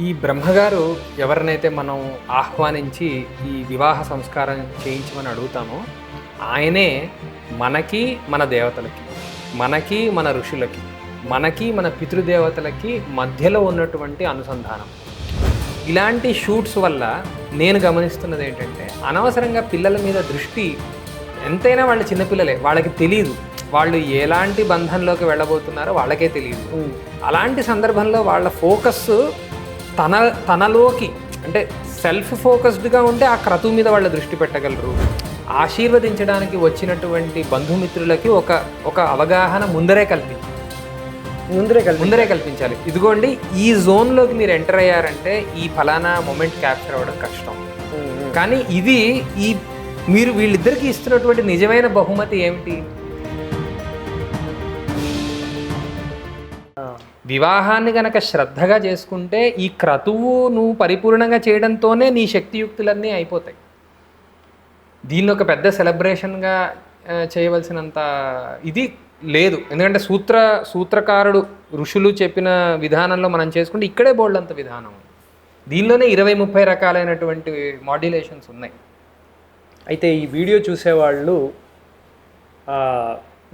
ఈ బ్రహ్మగారు ఎవరినైతే మనం ఆహ్వానించి ఈ వివాహ సంస్కారం చేయించమని అడుగుతామో ఆయనే మనకి మన దేవతలకి, మనకి మన ఋషులకి, మనకి మన పితృదేవతలకి మధ్యలో ఉన్నటువంటి అనుసంధానం. ఇలాంటి షూట్స్ వల్ల నేను గమనిస్తున్నది ఏంటంటే అనవసరంగా పిల్లల మీద దృష్టి, ఎంతైనా వాళ్ళు చిన్నపిల్లలే, వాళ్ళకి తెలియదు వాళ్ళు ఎలాంటి బంధంలోకి వెళ్ళబోతున్నారో వాళ్ళకే తెలియదు. అలాంటి సందర్భంలో వాళ్ళ ఫోకస్ తనలోకి, అంటే సెల్ఫ్ ఫోకస్డ్గా ఉంటే ఆ క్రతువు మీద వాళ్ళ దృష్టి పెట్టగలరు. ఆశీర్వదించడానికి వచ్చినటువంటి బంధుమిత్రులకి ఒక అవగాహన ముందరే కల్పించాలి. ఇదిగోండి, ఈ జోన్లోకి మీరు ఎంటర్ అయ్యారంటే ఈ ఫలానా మూమెంట్ క్యాప్చర్ అవ్వడం కష్టం. కానీ ఇది మీరు వీళ్ళిద్దరికీ ఇస్తున్నటువంటి నిజమైన బహుమతి ఏమిటి? వివాహాన్ని గనక శ్రద్ధగా చేసుకుంటే ఈ క్రతువు నువ్వు పరిపూర్ణంగా చేయడంతోనే నీ శక్తియుక్తులన్నీ అయిపోతాయి. దీన్ని ఒక పెద్ద సెలబ్రేషన్గా చేయవలసినంత ఇది లేదు. ఎందుకంటే సూత్రకారుడు ఋషులు చెప్పిన విధానంలో మనం చేసుకుంటే ఇక్కడే బోల్డంత విధానం. దీనిలోనే 20-30 రకాలైనటువంటి మాడ్యులేషన్స్ ఉన్నాయి. అయితే ఈ వీడియో చూసేవాళ్ళు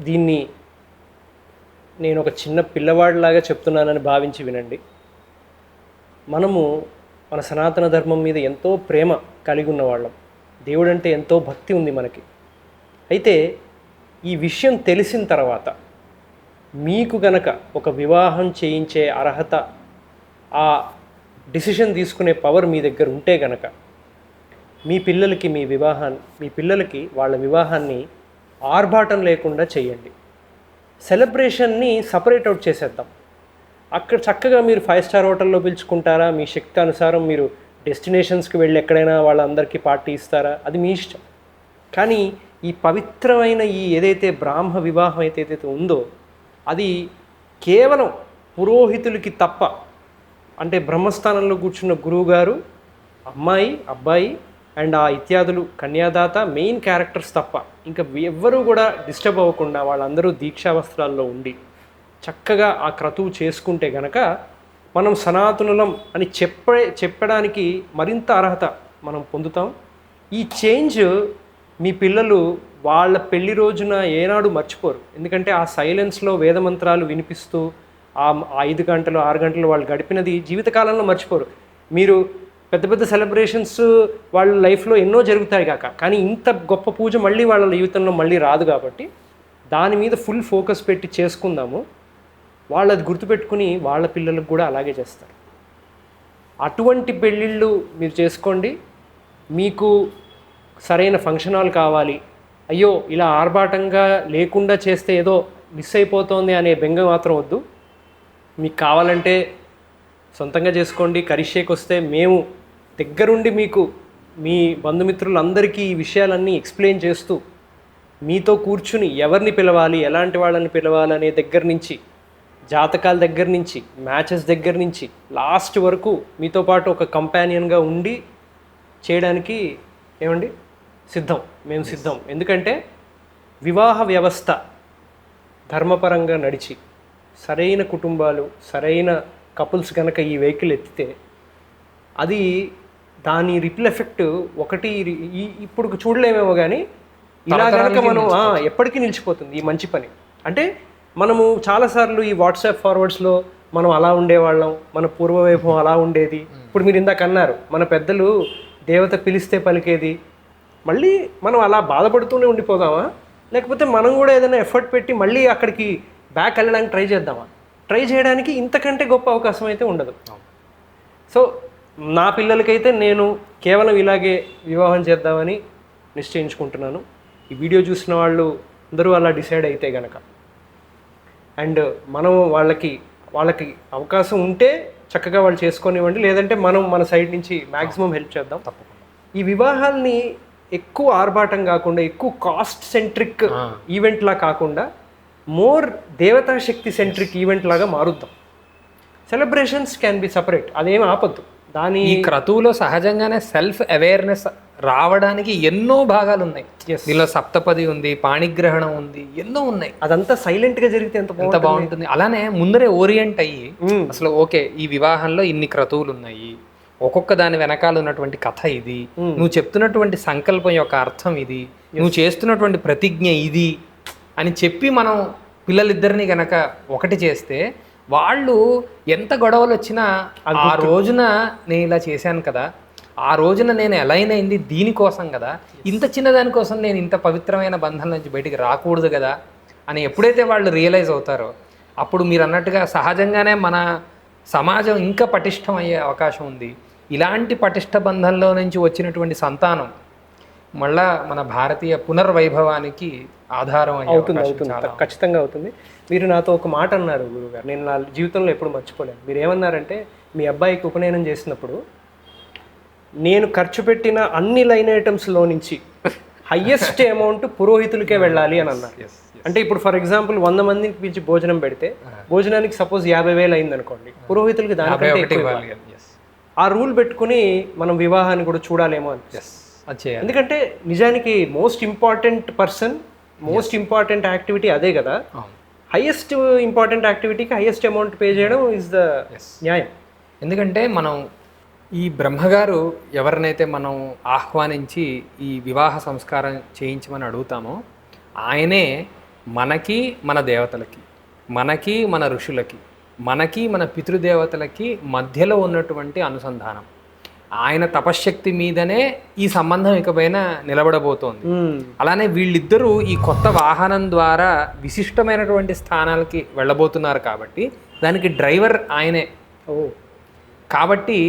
దీన్ని నేను ఒక చిన్న పిల్లవాడిలాగా చెప్తున్నానని భావించి వినండి. మనము మన సనాతన ధర్మం మీద ఎంతో ప్రేమ కలిగి ఉన్నవాళ్ళం. దేవుడు అంటే ఎంతో భక్తి ఉంది మనకి. అయితే ఈ విషయం తెలిసిన తర్వాత మీకు గనక ఒక వివాహం చేయించే అర్హత, ఆ డిసిషన్ తీసుకునే పవర్ మీ దగ్గర ఉంటే గనక మీ పిల్లలకి వాళ్ళ వివాహాన్ని ఆర్భాటం లేకుండా చేయండి. సెలబ్రేషన్ని సపరేట్ అవుట్ చేసేద్దాం. అక్కడ చక్కగా మీరు 5 స్టార్ హోటల్లో పిలుచుకుంటారా, మీ శక్తి అనుసారం మీరు డెస్టినేషన్స్కి వెళ్ళి ఎక్కడైనా వాళ్ళందరికీ పార్టీ ఇస్తారా, అది మీ ఇష్టం. కానీ ఈ పవిత్రమైన ఏదైతే బ్రాహ్మ వివాహం ఏదైతే ఉందో అది కేవలం పురోహితులకి తప్ప, అంటే బ్రహ్మస్థానంలో కూర్చున్న గురువుగారు, అమ్మాయి, అబ్బాయి అండ్ ఆ ఇత్యాదులు కన్యాదాత మెయిన్ క్యారెక్టర్స్ తప్ప ఇంకా ఎవ్వరూ కూడా డిస్టర్బ్ అవ్వకుండా వాళ్ళందరూ దీక్షా వస్త్రాల్లో ఉండి చక్కగా ఆ క్రతువు చేసుకుంటే గనక మనం సనాతనులం అని చెప్పడానికి మరింత అర్హత మనం పొందుతాం. ఈ చేంజ్ మీ పిల్లలు వాళ్ళ పెళ్లి రోజున ఏనాడు మర్చిపోరు. ఎందుకంటే ఆ సైలెన్స్లో వేదమంత్రాలు వినిపిస్తూ ఆ 5 గంటలు 6 గంటలు వాళ్ళు గడిపినది జీవితకాలంలో మర్చిపోరు. మీరు పెద్ద పెద్ద సెలబ్రేషన్స్ వాళ్ళ లైఫ్లో ఎన్నో జరుగుతాయి కాక, కానీ ఇంత గొప్ప పూజ మళ్ళీ వాళ్ళ జీవితంలో మళ్ళీ రాదు. కాబట్టి దాని మీద ఫుల్ ఫోకస్ పెట్టి చేసుకుందాము. వాళ్ళది గుర్తుపెట్టుకుని వాళ్ళ పిల్లలకు కూడా అలాగే చేస్తారు. అటువంటి పెళ్ళిళ్ళు మీరు చేసుకోండి. మీకు సరైన ఫంక్షన్ హాల్ కావాలి, అయ్యో ఇలా ఆర్భాటంగా లేకుండా చేస్తే ఏదో మిస్ అయిపోతుంది అనే బెంగ మాత్రం వద్దు. మీకు కావాలంటే సొంతంగా చేసుకోండి. కరిష్యేకి వస్తే మేము దగ్గరుండి మీకు మీ బంధుమిత్రులందరికీ ఈ విషయాలన్నీ ఎక్స్ప్లెయిన్ చేస్తూ మీతో కూర్చుని ఎవరిని పిలవాలి, ఎలాంటి వాళ్ళని పిలవాలి అనే దగ్గర నుంచి, జాతకాల దగ్గర నుంచి, మ్యాచెస్ దగ్గర నుంచి లాస్ట్ వరకు మీతో పాటు ఒక కంపానియన్గా ఉండి చేయడానికి మేము సిద్ధం. ఎందుకంటే వివాహ వ్యవస్థ ధర్మపరంగా నడిచి సరైన కుటుంబాలు, సరైన కపుల్స్ కనుక ఈ వెహికల్ ఎత్తితే అది దాని రిపిల్ ఎఫెక్ట్ ఒకటి ఇప్పుడు చూడలేమేమో, కానీ ఇలా కనుక మనం ఎప్పటికీ నిలిచిపోతుంది ఈ మంచి పని. అంటే మనము చాలాసార్లు ఈ వాట్సాప్ ఫార్వర్డ్స్లో మనం అలా ఉండేవాళ్ళం, మన పూర్వవైభవం అలా ఉండేది. ఇప్పుడు మీరు ఇందాక అన్నారు మన పెద్దలు దేవత పిలిస్తే పలికేది. మళ్ళీ మనం అలా బాధపడుతూనే ఉండిపోదామా, లేకపోతే మనం కూడా ఏదైనా ఎఫర్ట్ పెట్టి మళ్ళీ అక్కడికి బ్యాక్ వెళ్ళడానికి ట్రై చేద్దామా? ట్రై చేయడానికి ఇంతకంటే గొప్ప అవకాశం అయితే ఉండదు. సో నా పిల్లలకైతే నేను కేవలం ఇలాగే వివాహం చేద్దామని నిశ్చయించుకుంటున్నాను. ఈ వీడియో చూసిన వాళ్ళు అందరూ అలా డిసైడ్ అయితే గనక, అండ్ మనం వాళ్ళకి అవకాశం ఉంటే చక్కగా వాళ్ళు చేసుకొనివ్వండి, లేదంటే మనం మన సైడ్ నుంచి మ్యాక్సిమం హెల్ప్ చేద్దాం. తప్పకుండా ఈ వివాహాల్ని ఎక్కువ ఆర్భాటం కాకుండా, ఎక్కువ కాస్ట్ సెంట్రిక్ ఈవెంట్లా కాకుండా మోర్ దేవతా శక్తి సెంట్రిక్ ఈవెంట్ లాగా మారుద్దాం. సెలబ్రేషన్స్ క్యాన్ బి సపరేట్, అదేం ఆపద్దు. ఈ క్రతువులో సహజంగానే సెల్ఫ్ అవేర్నెస్ రావడానికి ఎన్నో భాగాలు ఉన్నాయి. దీనిలో సప్తపది ఉంది, పాణిగ్రహణం ఉంది, ఎన్నో ఉన్నాయి. అదంతా సైలెంట్ గా జరిగితే ఎంత బాగుంటుంది. అలానే ముందరే ఓరియంట్ అయ్యి అసలు ఓకే ఈ వివాహంలో ఇన్ని క్రతువులు ఉన్నాయి, ఒక్కొక్క దాని వెనకాల ఉన్నటువంటి కథ ఇది, నువ్వు చెప్తున్నటువంటి సంకల్పం యొక్క అర్థం ఇది, నువ్వు చేస్తున్నటువంటి ప్రతిజ్ఞ ఇది అని చెప్పి మనం పిల్లలిద్దరిని గనక ఒకటి చేస్తే వాళ్ళు ఎంత గొడవలు వచ్చినా ఆ రోజున నేను ఇలా చేశాను కదా, ఆ రోజున నేను అలైన్ అయింది దీనికోసం కదా, ఇంత చిన్నదానికోసం నేను ఇంత పవిత్రమైన బంధం నుంచి బయటికి రాకూడదు కదా అని ఎప్పుడైతే వాళ్ళు రియలైజ్ అవుతారో అప్పుడు మీరు అన్నట్టుగా సహజంగానే మన సమాజం ఇంకా పటిష్టం అయ్యే అవకాశం ఉంది. ఇలాంటి పటిష్ట బంధంలో నుంచి వచ్చినటువంటి సంతానం మళ్ళా మన భారతీయ పునర్వైభవానికి ఆధారం అవుతుంది. ఖచ్చితంగా అవుతుంది. మీరు నాతో ఒక మాట అన్నారు గురువుగారు, నేను నా జీవితంలో ఎప్పుడు మర్చిపోలేను. మీరు ఏమన్నారంటే మీ అబ్బాయికి ఉపనయనం చేసినప్పుడు నేను ఖర్చు పెట్టిన అన్ని లైన్ ఐటమ్స్లో నుంచి హయ్యెస్ట్ అమౌంట్ పురోహితులకే వెళ్ళాలి అని అన్నారు. అంటే ఇప్పుడు ఫర్ ఎగ్జాంపుల్ 100 మందికి పిలిచి భోజనం పెడితే భోజనానికి సపోజ్ 50,000 అయింది అనుకోండి, పురోహితులకి దానికంటే ఎక్కువ ఇవ్వాలి. ఆ రూల్ పెట్టుకుని మనం వివాహాన్ని కూడా చూడాలేమో అని. ఎందుకంటే నిజానికి most important person, most important activity అదే కదా. హైయెస్ట్ ఇంపార్టెంట్ యాక్టివిటీకి హైయెస్ట్ అమౌంట్ పే చేయడం ఇస్ ద న్యాయం. ఎందుకంటే మనం ఈ బ్రహ్మగారు ఎవరినైతే మనం ఆహ్వానించి ఈ వివాహ సంస్కారం చేయించమని అడుగుతామో ఆయనే మనకి, మన దేవతలకి, మనకి మన ఋషులకి, మనకి మన పితృదేవతలకి మధ్యలో ఉన్నటువంటి అనుసంధానం. ఆయన తపశ్శక్తి మీదనే ఈ సంబంధం ఇకపైన నిలబడబోతోంది. అలానే వీళ్ళిద్దరూ ఈ కొత్త వాహనం ద్వారా విశిష్టమైనటువంటి స్థానాలకి వెళ్ళబోతున్నారు కాబట్టి దానికి డ్రైవర్ ఆయనే. కాబట్టి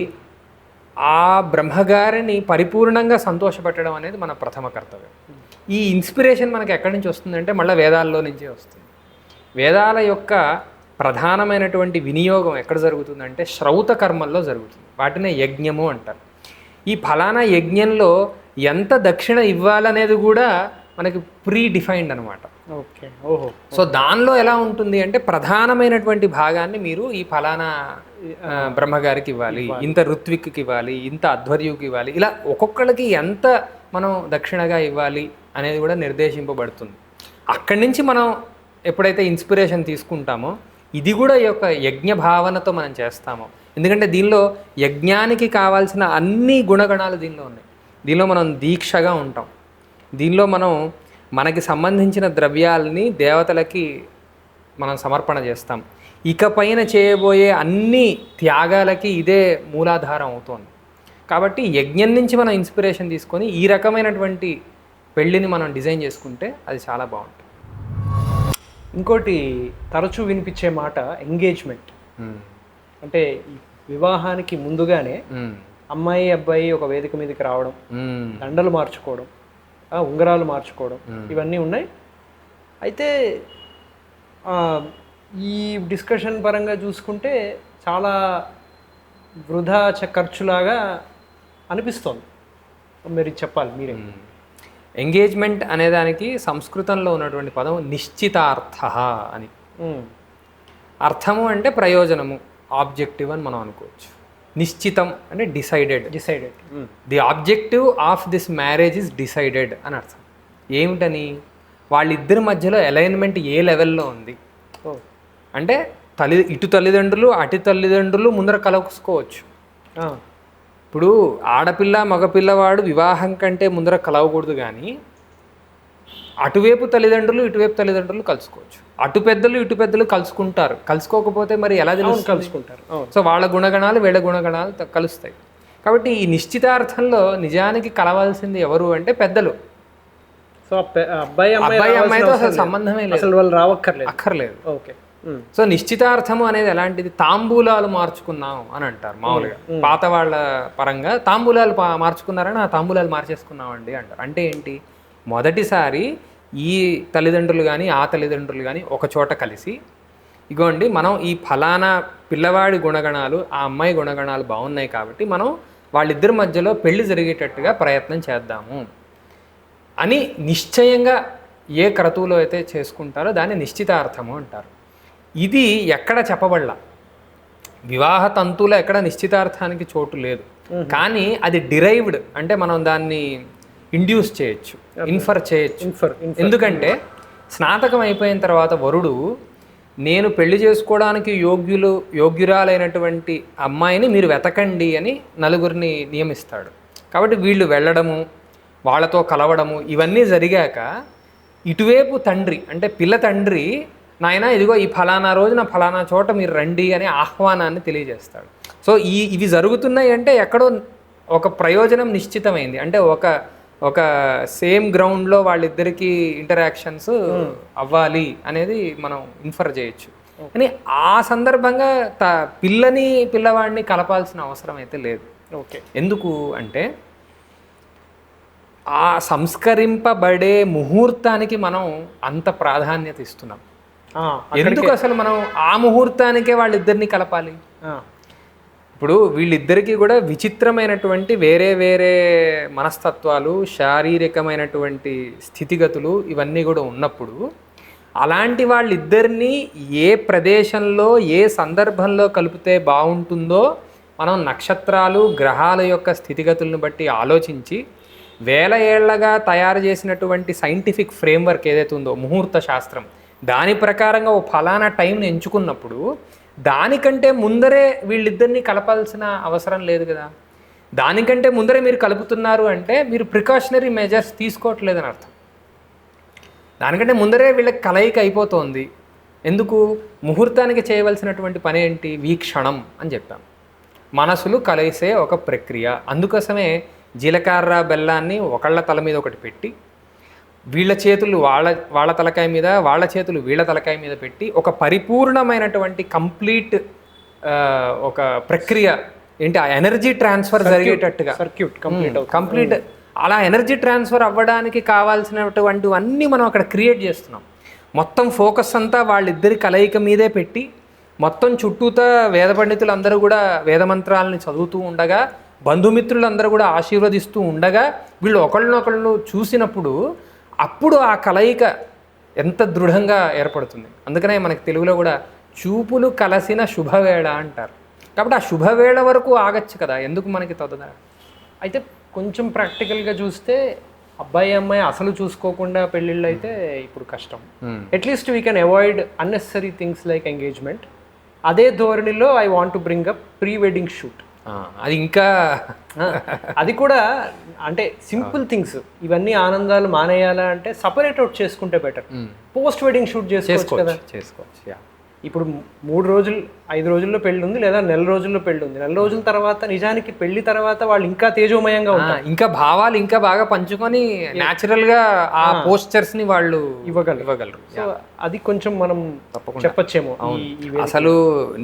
ఆ బ్రహ్మగారిని పరిపూర్ణంగా సంతోషపెట్టడం అనేది మన ప్రథమ కర్తవ్యం. ఈ ఇన్స్పిరేషన్ మనకి ఎక్కడి నుంచి వస్తుందంటే మళ్ళీ వేదాల్లో నుంచే వస్తుంది. వేదాల యొక్క ప్రధానమైనటువంటి వినియోగం ఎక్కడ జరుగుతుందంటే శ్రౌత కర్మల్లో జరుగుతుంది. వాటినే యజ్ఞము అంటారు. ఈ ఫలానా యజ్ఞంలో ఎంత దక్షిణ ఇవ్వాలనేది కూడా మనకి ప్రీ డిఫైన్డ్ అనమాట. ఓకే, ఓహో. సో దానిలో ఎలా ఉంటుంది అంటే ప్రధానమైనటువంటి భాగాన్ని మీరు ఈ ఫలానా బ్రహ్మగారికి ఇవ్వాలి, ఇంత ఋత్విక్కి ఇవ్వాలి, ఇంత అధ్వర్యుకి ఇవ్వాలి, ఇలా ఒక్కొక్కరికి ఎంత మనం దక్షిణగా ఇవ్వాలి అనేది కూడా నిర్దేశింపబడుతుంది. అక్కడి నుంచి మనం ఎప్పుడైతే ఇన్స్పిరేషన్ తీసుకుంటామో ఇది కూడా ఈ యొక్క యజ్ఞ భావనతో మనం చేస్తామో. ఎందుకంటే దీనిలో యజ్ఞానికి కావాల్సిన అన్ని గుణగణాలు దీనిలో ఉన్నాయి. దీనిలో మనం దీక్షగా ఉంటాం, దీనిలో మనం మనకి సంబంధించిన ద్రవ్యాలని దేవతలకి మనం సమర్పణ చేస్తాం. ఇకపైన చేయబోయే అన్ని త్యాగాలకి ఇదే మూలాధారం అవుతుంది. కాబట్టి యజ్ఞం నుంచి మనం ఇన్స్పిరేషన్ తీసుకొని ఈ రకమైనటువంటి పెళ్ళిని మనం డిజైన్ చేసుకుంటే అది చాలా బాగుంటుంది. ఇంకోటి తరచూ వినిపించే మాట ఎంగేజ్మెంట్. అంటే వివాహానికి ముందుగానే అమ్మాయి అబ్బాయి ఒక వేదిక మీదకి రావడం, దండలు మార్చుకోవడం, ఉంగరాలు మార్చుకోవడం, ఇవన్నీ ఉన్నాయి. అయితే ఈ డిస్కషన్ పరంగా చూసుకుంటే చాలా వృధా ఖర్చులాగా అనిపిస్తోంది. మీరు చెప్పాలి మీరే. ఎంగేజ్మెంట్ అనేదానికి సంస్కృతంలో ఉన్నటువంటి పదం నిశ్చితార్థ అని. అర్థము అంటే ప్రయోజనము, ఆబ్జెక్టివ్ అని మనం అనుకోవచ్చు. నిశ్చితం అంటే decided. The objective of this marriage is decided అని అర్థం. ఏమిటని, వాళ్ళిద్దరి మధ్యలో అలైన్మెంట్ ఏ లెవెల్లో ఉంది అంటే ఇటు తల్లిదండ్రులు అటు తల్లిదండ్రులు ముందర కలుసుకోవచ్చు. ఇప్పుడు ఆడపిల్ల మగపిల్లవాడు వివాహం కంటే ముందర కలవకూడదు, కానీ అటువైపు తల్లిదండ్రులు ఇటువైపు తల్లిదండ్రులు కలుసుకోవచ్చు. అటు పెద్దలు ఇటు పెద్దలు కలుసుకుంటారు. కలుసుకోకపోతే మరి ఎలా కలుసుకుంటారు? సో వాళ్ళ గుణగణాలు వీళ్ళ గుణగణాలు కలుస్తాయి. కాబట్టి ఈ నిశ్చితార్థంలో నిజానికి కలవాల్సింది ఎవరు అంటే పెద్దలు. సో అబ్బాయి అమ్మాయితో అసలు సంబంధమే లేదు, అసలు వాళ్ళు అక్కర్లేదు. ఓకే. సో నిశ్చితార్థము అనేది ఎలాంటిది, తాంబూలాలు మార్చుకున్నాం అని అంటారు మామూలుగా. పాత వాళ్ళ పరంగా తాంబూలాలు మార్చుకున్నారని ఆ తాంబూలాలు మార్చేసుకున్నామండి అంటారు. అంటే ఏంటి, మొదటిసారి ఈ తల్లిదండ్రులు కానీ ఆ తల్లిదండ్రులు కానీ ఒక చోట కలిసి ఇగోండి మనం ఈ ఫలానా పిల్లవాడి గుణగణాలు ఆ అమ్మాయి గుణగణాలు బాగున్నాయి కాబట్టి మనం వాళ్ళిద్దరి మధ్యలో పెళ్లి జరిగేటట్టుగా ప్రయత్నం చేద్దాము అని నిశ్చయంగా ఏ క్రతువులో అయితే చేసుకుంటారో దాన్ని నిశ్చితార్థము అంటారు. ఇది ఎక్కడ చెప్పబడలా. వివాహ తంతులో ఎక్కడ నిశ్చితార్థానికి చోటు లేదు. కానీ అది డిరైవ్డ్ అంటే మనం దాన్ని ఇండ్యూస్ చేయొచ్చు, ఇన్ఫర్ చేయొచ్చు. ఎందుకంటే స్నాతకం అయిపోయిన తర్వాత వరుడు నేను పెళ్లి చేసుకోవడానికి యోగ్యురాలైనటువంటి అమ్మాయిని మీరు వెతకండి అని నలుగురిని నియమిస్తాడు. కాబట్టి వీళ్ళు వెళ్ళడము, వాళ్ళతో కలవడము ఇవన్నీ జరిగాక ఇటువైపు తండ్రి అంటే పిల్ల తండ్రి నాయన ఇదిగో ఈ ఫలానా రోజున ఫలానా చోట మీరు రండి అనే ఆహ్వానాన్ని తెలియజేస్తాడు. సో ఇవి జరుగుతున్నాయి అంటే ఎక్కడో ఒక ప్రయోజనం నిశ్చితమైంది, అంటే ఒక సేమ్ గ్రౌండ్లో వాళ్ళిద్దరికీ ఇంటరాక్షన్స్ అవ్వాలి అనేది మనం ఇన్ఫర్ చేయొచ్చు. కానీ ఆ సందర్భంగా పిల్లవాడిని కలపాల్సిన అవసరం అయితే లేదు. ఓకే, ఎందుకు అంటే ఆ సంస్కరింపబడే ముహూర్తానికి మనం అంత ప్రాధాన్యత ఇస్తున్నాం. ఎందుకు అసలు మనం ఆ ముహూర్తానికే వాళ్ళిద్దరిని కలపాలి? ఇప్పుడు వీళ్ళిద్దరికీ కూడా విచిత్రమైనటువంటి వేరే వేరే మనస్తత్వాలు, శారీరకమైనటువంటి స్థితిగతులు ఇవన్నీ కూడా ఉన్నప్పుడు అలాంటి వాళ్ళిద్దరినీ ఏ ప్రదేశంలో ఏ సందర్భంలో కలిపితే బాగుంటుందో మనం నక్షత్రాలు గ్రహాల యొక్క స్థితిగతులను బట్టి ఆలోచించి వేల ఏళ్లగా తయారు చేసినటువంటి సైంటిఫిక్ ఫ్రేమ్వర్క్ ఏదైతే ఉందో ముహూర్త శాస్త్రం, దాని ప్రకారంగా ఓ ఫలానా టైంని ఎంచుకున్నప్పుడు దానికంటే ముందరే వీళ్ళిద్దరినీ కలపాల్సిన అవసరం లేదు కదా. దానికంటే ముందరే మీరు కలుపుతున్నారు అంటే మీరు ప్రికాషనరీ మెజర్స్ తీసుకోవట్లేదని అర్థం. దానికంటే ముందరే వీళ్ళకి కలయిక అయిపోతుంది. ఎందుకు? ముహూర్తానికి చేయవలసినటువంటి పని ఏంటి? వీక్షణం అని చెప్పాం. మనసులు కలిసే ఒక ప్రక్రియ. అందుకోసమే జీలకర్ర బెల్లాన్ని ఒకళ్ళ తల మీద ఒకటి పెట్టి వీళ్ళ చేతులు వాళ్ళ తలకాయ మీద, వాళ్ళ చేతులు వీళ్ళ తలకాయ మీద పెట్టి ఒక పరిపూర్ణమైనటువంటి కంప్లీట్ ఒక ప్రక్రియ ఏంటి ఆ ఎనర్జీ ట్రాన్స్ఫర్ జరిగేటట్టుగా సర్క్యూట్ కంప్లీట్ అలా ఎనర్జీ ట్రాన్స్ఫర్ అవ్వడానికి కావాల్సినటువంటివన్నీ మనం అక్కడ క్రియేట్ చేస్తున్నాం. మొత్తం ఫోకస్ అంతా వాళ్ళిద్దరి కలయిక మీదే పెట్టి మొత్తం చుట్టూతా వేద పండితులు అందరూ కూడా వేదమంత్రాలని చదువుతూ ఉండగా, బంధుమిత్రులందరూ కూడా ఆశీర్వదిస్తూ ఉండగా వీళ్ళు ఒకళ్ళనొకళ్ళు చూసినప్పుడు అప్పుడు ఆ కలయిక ఎంత దృఢంగా ఏర్పడుతుంది. అందుకనే మనకి తెలుగులో కూడా చూపులు కలసిన శుభవేళ అంటారు. కాబట్టి ఆ శుభవేళ వరకు ఆగచ్చు కదా, ఎందుకు మనకి తొందర? అయితే కొంచెం ప్రాక్టికల్గా చూస్తే అబ్బాయి అమ్మాయి అసలు చూసుకోకుండా పెళ్ళిళ్ళు అయితే ఇప్పుడు కష్టం. At least we can avoid unnecessary things like engagement. అదే ధోరణిలో I want to bring up pre wedding shoot. అది ఇంకా అది కూడా అంటే సింపుల్ థింగ్స్. ఇవన్నీ ఆనందాలు మానేయాలా అంటే సపరేట్ అవుట్ చేసుకుంటే బెటర్. పోస్ట్ వెడ్డింగ్ షూట్ చేసుకోవచ్చు కదా. చేసుకోవచ్చు. ఇప్పుడు 3 రోజులు 5 రోజుల్లో పెళ్ళి ఉంది, లేదా నెల రోజుల్లో పెళ్ళి ఉంది. నెల రోజుల తర్వాత నిజానికి పెళ్లి తర్వాత వాళ్ళు ఇంకా తేజోమయంగా ఉంటారు, ఇంకా భావాలు ఇంకా బాగా పంచుకొని న్యాచురల్ గా ఆ పోస్చర్స్ ని వాళ్ళు ఇవ్వగలరు. సో అది కొంచెం మనం చెప్పచ్చేమో. అసలు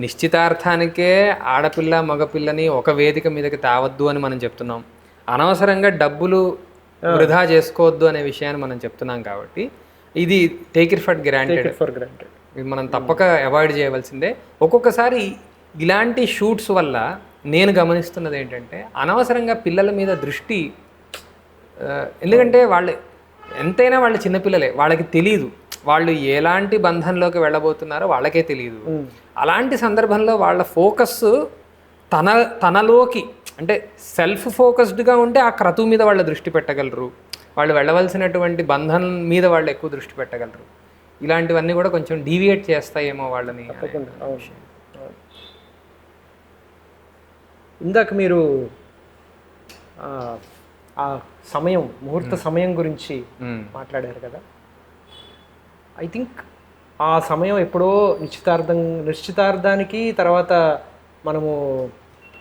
నిశ్చితార్థానికే ఆడపిల్ల మగపిల్లని ఒక వేదిక మీదకి తేవద్దు అని మనం చెప్తున్నాం. అనవసరంగా డబ్బులు వృధా చేసుకోవద్దు అనే విషయాన్ని మనం చెప్తున్నాం. కాబట్టి ఇది టేక్ ఇట్ ఫర్ గ్రాంటెడ్, ఇది మనం తప్పక అవాయిడ్ చేయవలసిందే. ఒక్కొక్కసారి ఇలాంటి షూట్స్ వల్ల నేను గమనిస్తున్నది ఏంటంటే అనవసరంగా పిల్లల మీద దృష్టి, ఎందుకంటే వాళ్ళు ఎంతైనా వాళ్ళు చిన్నపిల్లలే, వాళ్ళకి తెలియదు వాళ్ళు ఎలాంటి బంధంలోకి వెళ్ళబోతున్నారో వాళ్ళకే తెలియదు. అలాంటి సందర్భంలో వాళ్ళ ఫోకస్ తనలోకి అంటే సెల్ఫ్ ఫోకస్డ్గా ఉంటే ఆ క్రతువు మీద వాళ్ళ దృష్టి పెట్టగలరు, వాళ్ళు వెళ్ళవలసినటువంటి బంధం మీద వాళ్ళు ఎక్కువ దృష్టి పెట్టగలరు. ఇలాంటివన్నీ కూడా కొంచెం డీవియేట్ చేస్తాయేమో వాళ్ళని. ఇందాక మీరు ఆ సమయం, ముహూర్త సమయం గురించి మాట్లాడారు కదా. ఐ థింక్ ఆ సమయం ఎప్పుడో నిశ్చితార్థానికి తర్వాత మనము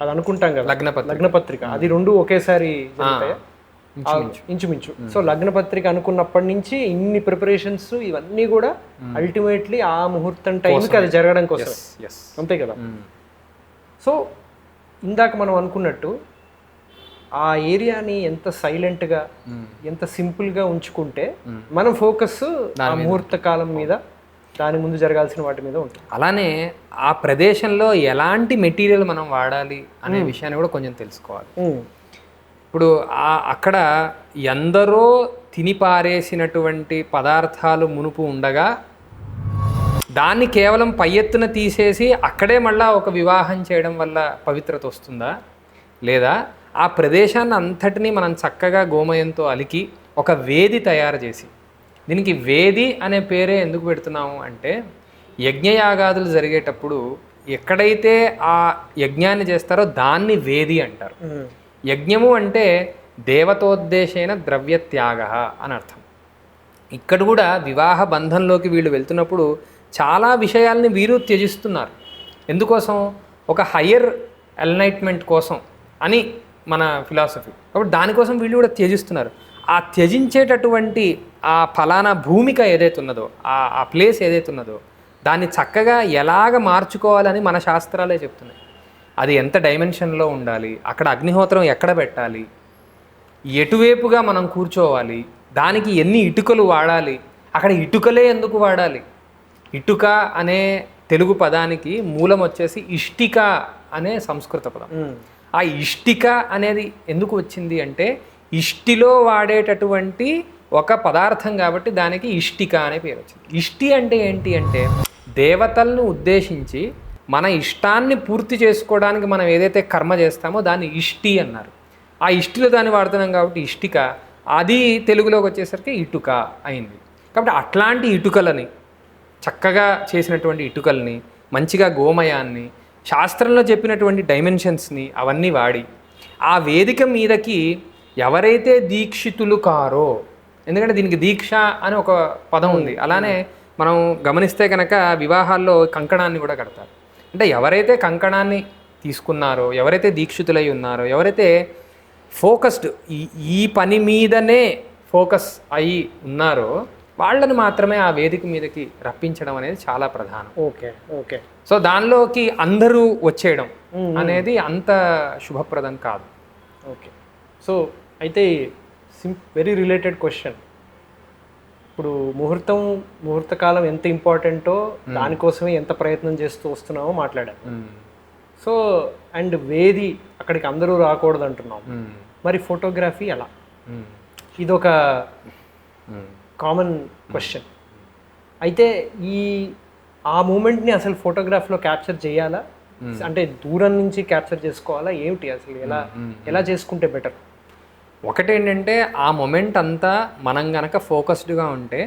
అది అనుకుంటాం కదా, లగ్నపత్రిక, అది రెండు ఒకేసారి జరుగుతాయి ఇంచుమించు. సో లగ్నపత్రిక అనుకున్నప్పటి నుంచి ఇన్ని ప్రిపరేషన్స్ ఇవన్నీ కూడా అల్టిమేట్లీ ఆ ముహూర్తం టైంకి అది జరగడం కోసం, అంతే కదా. సో ఇందాక మనం అనుకున్నట్టు ఆ ఏరియాని ఎంత సైలెంట్గా ఎంత సింపుల్గా ఉంచుకుంటే మనం ఫోకస్ ఆ ముహూర్త కాలం మీద, దాని ముందు జరగాల్సిన వాటి మీద ఉంటుంది. అలానే ఆ ప్రదేశంలో ఎలాంటి మెటీరియల్ మనం వాడాలి అనే విషయాన్ని కూడా కొంచెం తెలుసుకోవాలి. ఇప్పుడు అక్కడ ఎందరో తినిపారేసినటువంటి పదార్థాలు మునుపు ఉండగా దాన్ని కేవలం పై ఎత్తున తీసేసి అక్కడే మళ్ళీ ఒక వివాహం చేయడం వల్ల పవిత్రత వస్తుందా, లేదా ఆ ప్రదేశాన్ని అంతటినీ మనం చక్కగా గోమయంతో అలికి ఒక వేది తయారు చేసి, దీనికి వేది అనే పేరే ఎందుకు పెడుతున్నాము అంటే యజ్ఞయాగాదులు జరిగేటప్పుడు ఎక్కడైతే ఆ యజ్ఞాన్ని చేస్తారో దాన్ని వేది అంటారు. యజ్ఞము అంటే దేవతోద్దేశేన ద్రవ్యత్యాగ అని అర్థం. ఇక్కడ కూడా వివాహ బంధంలోకి వీళ్ళు వెళ్తున్నప్పుడు చాలా విషయాల్ని వీరు త్యజిస్తున్నారు. ఎందుకోసం? ఒక హయ్యర్ ఎన్లైట్మెంట్ కోసం అని మన ఫిలాసఫీ. కాబట్టి దానికోసం వీళ్ళు కూడా త్యజిస్తున్నారు. ఆ త్యజించేటటువంటి ఆ ఫలానా భూమిక ఏదైతే ఉన్నదో, ఆ ప్లేస్ ఏదైతే ఉన్నదో దాన్ని చక్కగా ఎలాగ మార్చుకోవాలని మన శాస్త్రాలే చెప్తున్నాయి. అది ఎంత డైమెన్షన్లో ఉండాలి, అక్కడ అగ్నిహోత్రం ఎక్కడ పెట్టాలి, ఎటువైపుగా మనం కూర్చోవాలి, దానికి ఎన్ని ఇటుకలు వాడాలి, అక్కడ ఇటుకలే ఎందుకు వాడాలి. ఇటుక అనే తెలుగు పదానికి మూలం వచ్చేసి ఇష్టిక అనే సంస్కృత పదం. ఆ ఇష్టిక అనేది ఎందుకు వచ్చింది అంటే ఇష్టిలో వాడేటటువంటి ఒక పదార్థం కాబట్టి దానికి ఇష్టిక అనే పేరు వచ్చింది. ఇష్టి అంటే ఏంటి అంటే దేవతలను ఉద్దేశించి మన ఇష్టాన్ని పూర్తి చేసుకోవడానికి మనం ఏదైతే కర్మ చేస్తామో దాన్ని ఇష్టి అన్నారు. ఆ ఇష్టిలో దాన్ని వాడుతున్నాం కాబట్టి ఇష్టిక, అది తెలుగులోకి వచ్చేసరికి ఇటుక అయింది. కాబట్టి అట్లాంటి ఇటుకలని, చక్కగా చేసినటువంటి ఇటుకల్ని, మంచిగా గోమయాన్ని, శాస్త్రంలో చెప్పినటువంటి డైమెన్షన్స్ని అవన్నీ వాడి ఆ వేదిక మీదకి ఎవరైతే దీక్షితులు కారో, ఎందుకంటే దీనికి దీక్ష అని ఒక పదం ఉంది. అలానే మనం గమనిస్తే కనుక వివాహాల్లో కంకణాన్ని కూడా కడతారు. అంటే ఎవరైతే కంకణాన్ని తీసుకున్నారో, ఎవరైతే దీక్షితులై ఉన్నారో, ఎవరైతే ఫోకస్డ్ ఈ పని మీదనే ఫోకస్ అయి ఉన్నారో వాళ్ళని మాత్రమే ఆ వేదిక మీదకి రప్పించడం అనేది చాలా ప్రధానం. Okay okay. సో దానిలోకి అందరూ వచ్చేయడం అనేది అంత శుభప్రదం కాదు. ఓకే. సో అయితే వెరీ రిలేటెడ్ క్వశ్చన్. ఇప్పుడు ముహూర్తకాలం ఎంత ఇంపార్టెంటో దానికోసమే ఎంత ప్రయత్నం చేస్తూ వస్తున్నామో మాట్లాడాము. సో అండ్ వేది అక్కడికి అందరూ రాకూడదు అంటున్నాం. మరి ఫోటోగ్రఫీ ఎలా? ఇదొక కామన్ క్వశ్చన్. అయితే ఆ మూమెంట్ని అసలు ఫోటోగ్రాఫ్లో క్యాప్చర్ చేయాలా, అంటే దూరం నుంచి క్యాప్చర్ చేసుకోవాలా, ఏమిటి అసలు ఎలా చేసుకుంటే బెటర్? ఒకటేంటంటే ఆ మొమెంట్ అంతా మనం గనక ఫోకస్డ్గా ఉంటే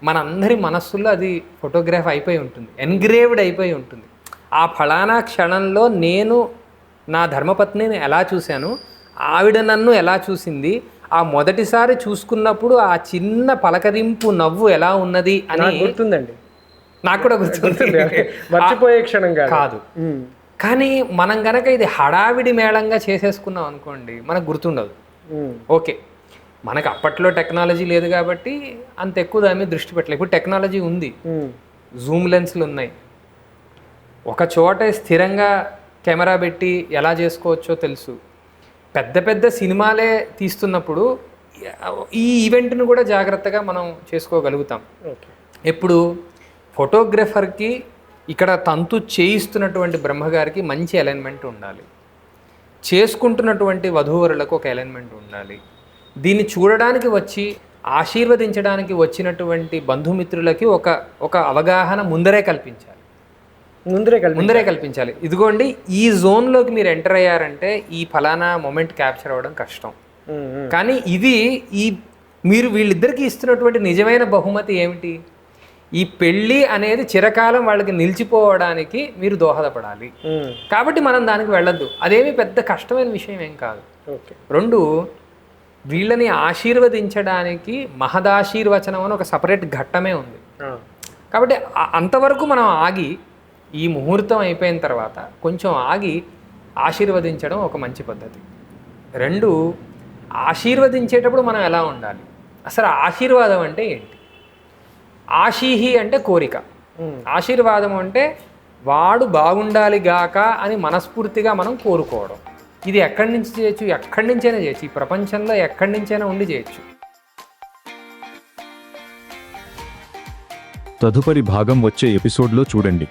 మనందరి మనస్సుల్లో అది ఫోటోగ్రాఫ్ అయిపోయి ఉంటుంది, ఎన్గ్రేవ్డ్ అయిపోయి ఉంటుంది. ఆ ఫలానా క్షణంలో నేను నా ధర్మపత్నిని ఎలా చూశాను, ఆవిడ నన్ను ఎలా చూసింది, ఆ మొదటిసారి చూసుకున్నప్పుడు ఆ చిన్న పలకరింపు నవ్వు ఎలా ఉన్నది అని గుర్తుందండి. నాకు కూడా గుర్తుంది. మర్చిపోయే క్షణం కాదు. కానీ మనం గనక ఇది హడావిడి మేళంగా చేసేసుకున్నాం అనుకోండి, మనకు గుర్తుండదు. ఓకే, మనకు అప్పట్లో టెక్నాలజీ లేదు కాబట్టి అంత ఎక్కువ దాని మీద దృష్టి పెట్టలేదు. ఇప్పుడు టెక్నాలజీ ఉంది, జూమ్ లెన్స్లు ఉన్నాయి, ఒక చోట స్థిరంగా కెమెరా పెట్టి ఎలా చేసుకోవచ్చో తెలుసు. పెద్ద పెద్ద సినిమాలే తీస్తున్నప్పుడు ఈ ఈవెంట్ను కూడా జాగ్రత్తగా మనం చేసుకోగలుగుతాం. ఎప్పుడు ఫోటోగ్రఫర్కి ఇక్కడ తంతు చేయిస్తున్నటువంటి బ్రహ్మగారికి మంచి అలైన్మెంట్ ఉండాలి, చేసుకుంటున్నటువంటి వధూవరులకు ఒక అలైన్మెంట్ ఉండాలి, దీన్ని చూడడానికి వచ్చి ఆశీర్వదించడానికి వచ్చినటువంటి బంధుమిత్రులకి ఒక అవగాహన ముందరే కల్పించాలి. ఇదిగోండి ఈ జోన్లోకి మీరు ఎంటర్ అయ్యారంటే ఈ ఫలానా మొమెంట్ క్యాప్చర్ అవ్వడం కష్టం. కానీ ఇది మీరు వీళ్ళిద్దరికీ ఇస్తున్నటువంటి నిజమైన బహుమతి ఏమిటి? ఈ పెళ్ళి అనేది చిరకాలం వాళ్ళకి నిలిచిపోవడానికి మీరు దోహదపడాలి. కాబట్టి మనం దానికి వెళ్ళొద్దు. అదేమి పెద్ద కష్టమైన విషయం ఏం కాదు. రెండు, వీళ్ళని ఆశీర్వదించడానికి మహదాశీర్వచనం అని ఒక సపరేట్ ఘట్టమే ఉంది. కాబట్టి అంతవరకు మనం ఆగి, ఈ ముహూర్తం అయిపోయిన తర్వాత కొంచెం ఆగి ఆశీర్వదించడం ఒక మంచి పద్ధతి. రెండు, ఆశీర్వదించేటప్పుడు మనం ఎలా ఉండాలి, అసలు ఆశీర్వాదం అంటే ఏంటి? ఆశీహి అంటే కోరిక, ఆశీర్వాదం అంటే వాడు బాగుండాలి గాక అని మనస్ఫూర్తిగా మనం కోరుకోవడం. ఇది ఎక్కడి నుంచి చేయొచ్చు? ఎక్కడి నుంచైనా చేయొచ్చు, ఈ ప్రపంచంలో ఎక్కడి నుంచైనా ఉండి చేయొచ్చు. తదుపరి భాగం వచ్చే ఎపిసోడ్లో చూడండి.